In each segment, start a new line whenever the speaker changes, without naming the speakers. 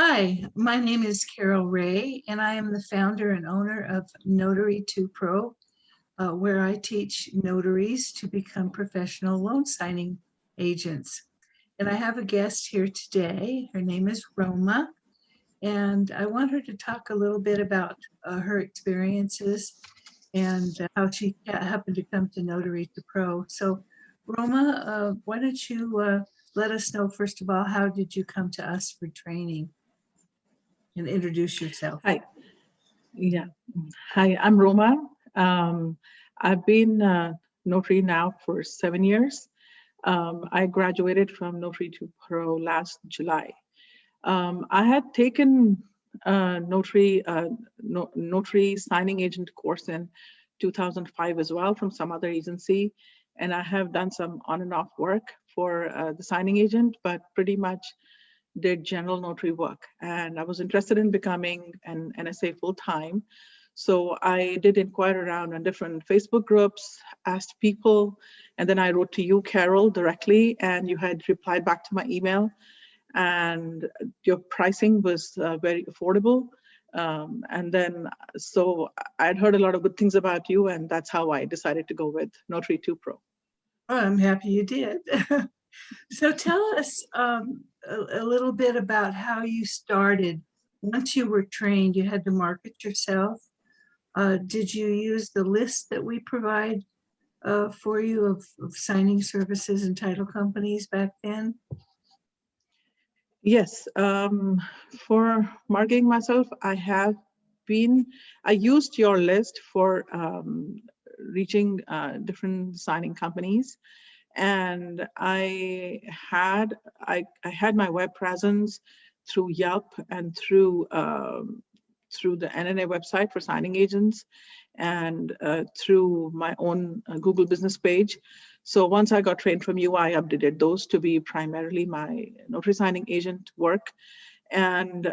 Hi, my name is Carol Ray, and I am the founder and owner of Notary2Pro, where I teach notaries to become professional loan signing agents. And I have a guest here today. Her name is Roma, and I want her to talk a little bit about her experiences and how she happened to come to Notary2Pro. So, Roma, why don't you let us know, first of all, how did you come to us for training? And introduce yourself.
Hi. Yeah. Hi, I'm Roma. I've been notary now for 7 years. I graduated from Notary2Pro last July. I had taken notary signing agent course in 2005 as well from some other agency, and I have done some on and off work for the signing agent, but pretty much did general notary work. And I was interested in becoming an NSA full-time. So I did inquire around on different Facebook groups, asked people, and then I wrote to you, Carol, directly, and you had replied back to my email. And your pricing was very affordable. So I'd heard a lot of good things about you, and that's how I decided to go with Notary2Pro.
Oh, I'm happy you did. So tell us a little bit about how you started. Once you were trained, you had to market yourself. Did you use the list that we provide for you of signing services and title companies back then?
Yes, for marketing myself, I used your list for reaching different signing companies. And I had my web presence through Yelp and through the NNA website for signing agents, and through my own Google business page. So once I got trained from you, I updated those to be primarily my notary signing agent work. And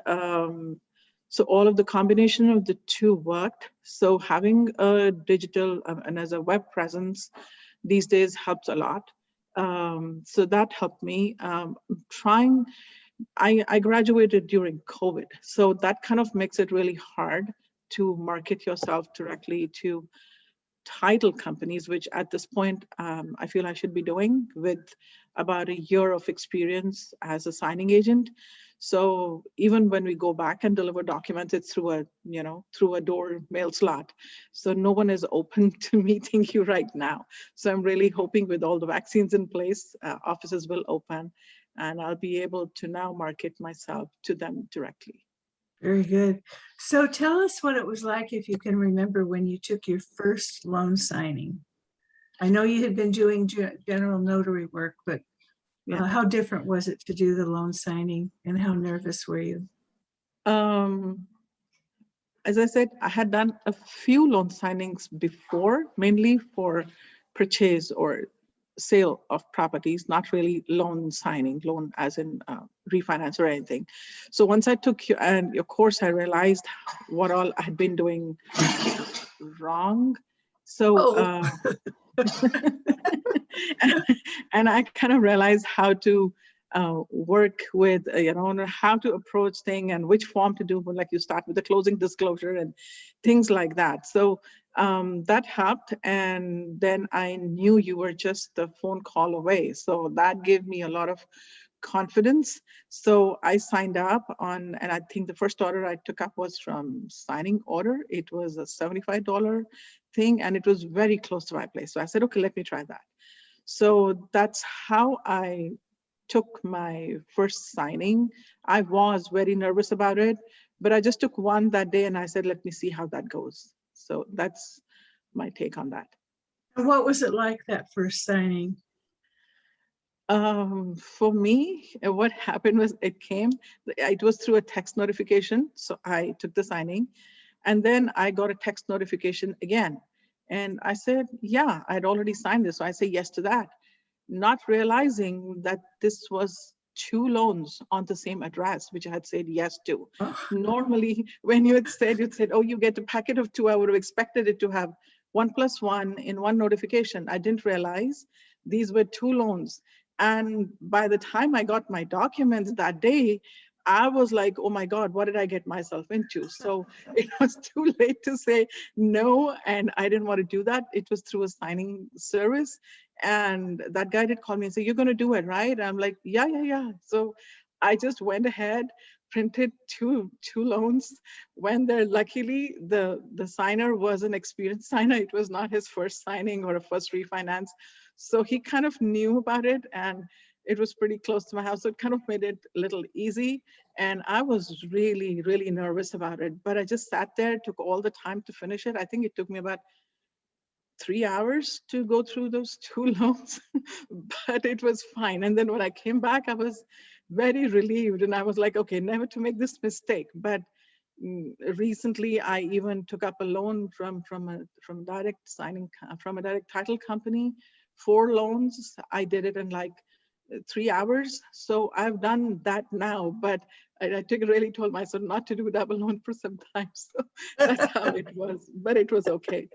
so all of the combination of the two worked. So having a digital and as a web presence these days helps a lot. So that helped me. I graduated during COVID, so that kind of makes it really hard to market yourself directly to title companies, which at this point I feel I should be doing with about a year of experience as a signing agent. So even when we go back and deliver documents, it's through a door mail slot. So no one is open to meeting you right now. So I'm really hoping with all the vaccines in place, offices will open and I'll be able to now market myself to them directly.
Very good. So tell us what it was like, if you can remember, when you took your first loan signing. I know you had been doing general notary work, but how different was it to do the loan signing, and how nervous were you?
As I said, I had done a few loan signings before, mainly for purchase or sale of properties, not really loan signing, loan as in refinance or anything. So once I took your course, I realized what all I had been doing wrong. So, and I kind of realized how to work with, how to approach things and which form to do, like you start with the closing disclosure and things like that. So that helped. And then I knew you were just a phone call away. So that gave me a lot of confidence. So I signed up and I think the first order I took up was from Signing Order. It was a $75 thing, and it was very close to my place. So I said, okay, let me try that. So that's how I took my first signing. I was very nervous about it, but I just took one that day and I said, let me see how that goes. So that's my take on that.
And what was it like, that first signing?
For me, what happened was it was through a text notification. So I took the signing and then I got a text notification again. And I said, yeah, I'd already signed this. So I say yes to that, not realizing that this was 2 loans on the same address, which I had said yes to. Normally, when you'd said, oh, you get a packet of 2, I would have expected it to have 1 + 1 in one notification. I didn't realize these were 2 loans. And by the time I got my documents that day, I was like, oh my God, what did I get myself into? So it was too late to say no, and I didn't want to do that. It was through a signing service, and that guy did call me and say, "You're going to do it, right?" I'm like, "Yeah, yeah, yeah." So I just went ahead, printed two loans. When there, luckily, the signer was an experienced signer. It was not his first signing or a first refinance, so he kind of knew about it, and it was pretty close to my house, so it kind of made it a little easy. And I was really, really nervous about it, but I just sat there, took all the time to finish it. I think it took me about 3 hours to go through those two loans, but it was fine. And then when I came back, I was very relieved, and I was like, okay, never to make this mistake. But recently, I even took up a loan from direct signing from a direct title company, 4 loans. I did it in like 3 hours. So I've done that now, but I really told myself not to do double loan for some time. So that's how it was, but it was okay.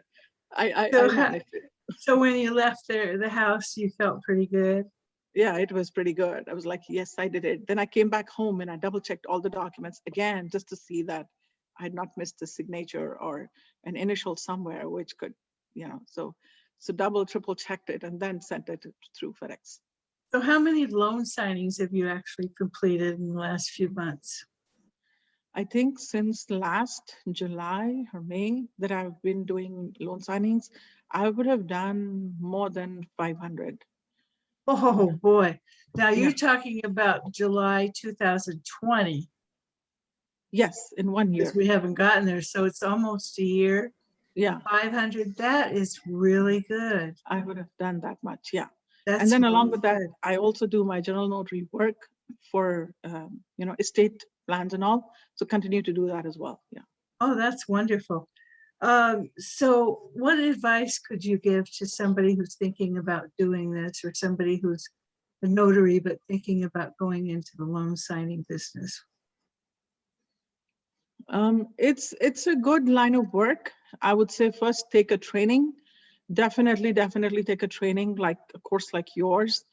I
So,
managed it.
so when you left the house, you felt pretty good.
Yeah, it was pretty good. I was like, yes, I did it. Then I came back home and I double checked all the documents again, just to see that I had not missed a signature or an initial somewhere, which could, so double, triple checked it and then sent it through FedEx.
So how many loan signings have you actually completed in the last few months?
I think since last July or May that I've been doing loan signings, I would have done more than 500.
Oh, boy. Now
Yeah.
you're talking about July 2020,
Yes, in 1 year.
because we haven't gotten there. So it's almost a year.
Yeah,
500, that is really good.
I would have done that much. Yeah. And
That's
then along
really
with that,
good.
I also do my general notary work for, estate plans and all. So continue to do that as well. Yeah.
Oh, that's wonderful. So what advice could you give to somebody who's thinking about doing this, or somebody who's a notary but thinking about going into the loan signing business?
It's a good line of work. I would say first take a training. Definitely take a training, like a course like yours.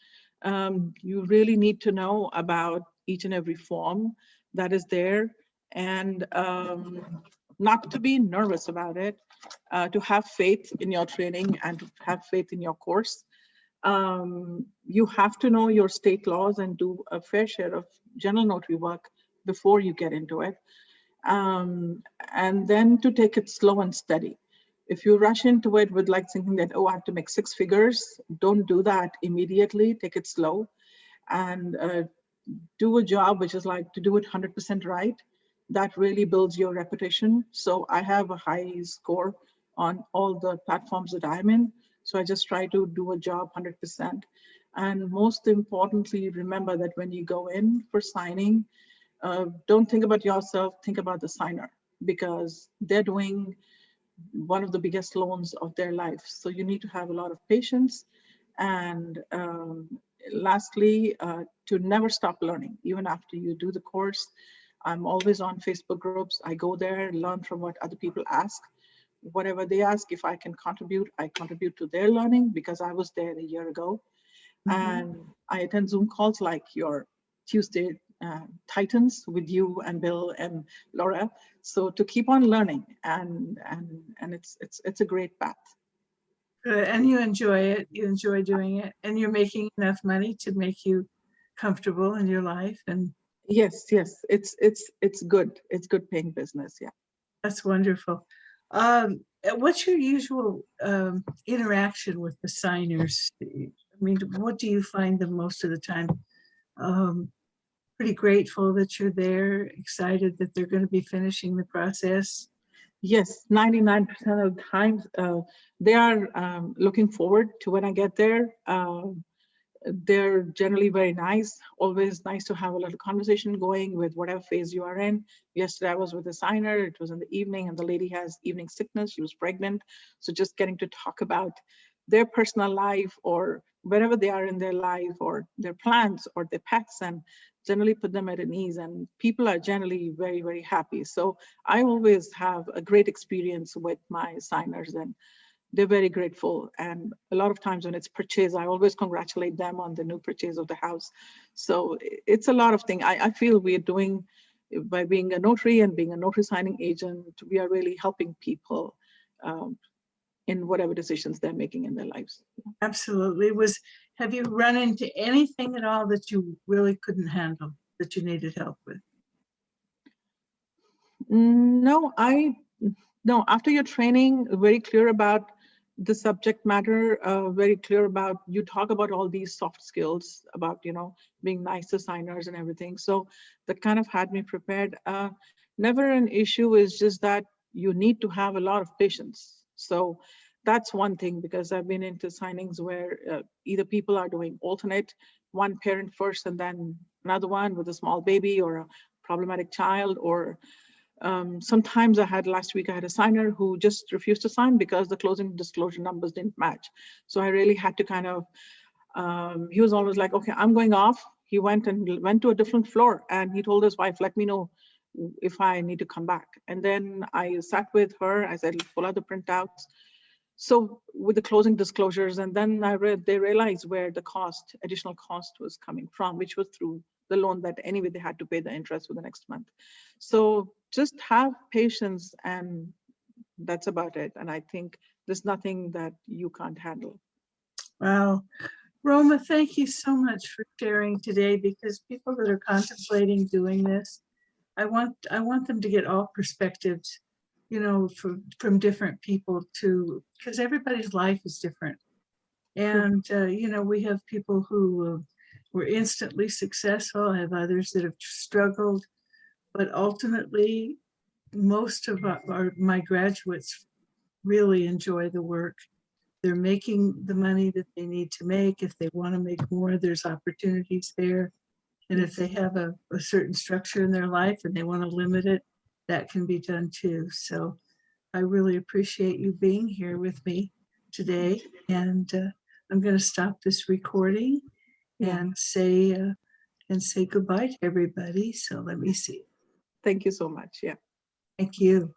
You really need to know about each and every form that is there, and not to be nervous about it, to have faith in your training and to have faith in your course. You have to know your state laws and do a fair share of general notary work before you get into it. And then to take it slow and steady. If you rush into it with like thinking that, oh, I have to make 6 figures, don't do that immediately. Take it slow and do a job which is like to do it 100% right. That really builds your reputation. So I have a high score on all the platforms that I'm in. So I just try to do a job 100%. And most importantly, remember that when you go in for signing, don't think about yourself, think about the signer, because they're doing one of the biggest loans of their life. So you need to have a lot of patience. And lastly, to never stop learning, even after you do the course. I'm always on Facebook groups. I go there, learn from what other people ask. Whatever they ask, if I can contribute, I contribute to their learning, because I was there a year ago. And I attend Zoom calls like your Tuesday Titans with you and Bill and Laura. So to keep on learning, and it's a great path.
Good. And you enjoy it. You enjoy doing it, and you're making enough money to make you comfortable in your life. And
Yes, it's good. It's good paying business. Yeah.
that's wonderful. What's your usual interaction with the signers? I mean, what do you find them most of the time? Um, Pretty grateful that you're there, excited that they're going to be finishing the process.
Yes, 99% of the times they are looking forward to when I get there. They're generally very nice, always nice to have a little conversation going with whatever phase you are in. Yesterday I was with a signer, it was in the evening, and the lady has evening sickness, she was pregnant. So just getting to talk about their personal life or wherever they are in their life or their plans or their pets, and generally put them at an ease, and people are generally very, very happy. So I always have a great experience with my signers, and they're very grateful. And a lot of times when it's purchased, I always congratulate them on the new purchase of the house. So it's a lot of things. I feel we are doing, by being a notary and being a notary signing agent, we are really helping people in whatever decisions they're making in their lives.
Absolutely. Have you run into anything at all that you really couldn't handle, that you needed help with?
No, no, after your training, very clear about the subject matter, very clear about, you talk about all these soft skills about, being nice to signers and everything. So that kind of had me prepared. Never an issue, is just that you need to have a lot of patience. So that's one thing, because I've been into signings where either people are doing alternate, one parent first and then another one with a small baby or a problematic child, or sometimes last week I had a signer who just refused to sign because the closing disclosure numbers didn't match. So I really had to kind of, he was always like, okay, I'm going off. He went to a different floor and he told his wife, let me know if I need to come back. And then I sat with her, I said, pull out the printouts. So with the closing disclosures, and then they realized where the additional cost was coming from, which was through the loan that anyway they had to pay the interest for the next month. So just have patience, and that's about it. And I think there's nothing that you can't handle.
Wow. Roma, thank you so much for sharing today, because people that are contemplating doing this, I want them to get all perspectives, from different people too, because everybody's life is different. And, we have people who were instantly successful, I have others that have struggled, but ultimately, most of my graduates really enjoy the work. They're making the money that they need to make. If they want to make more, there's opportunities there. And if they have a certain structure in their life and they want to limit it, that can be done too. So I really appreciate you being here with me today. And I'm going to stop this recording and say goodbye to everybody. So let me see.
Thank you so much. Yeah.
Thank you.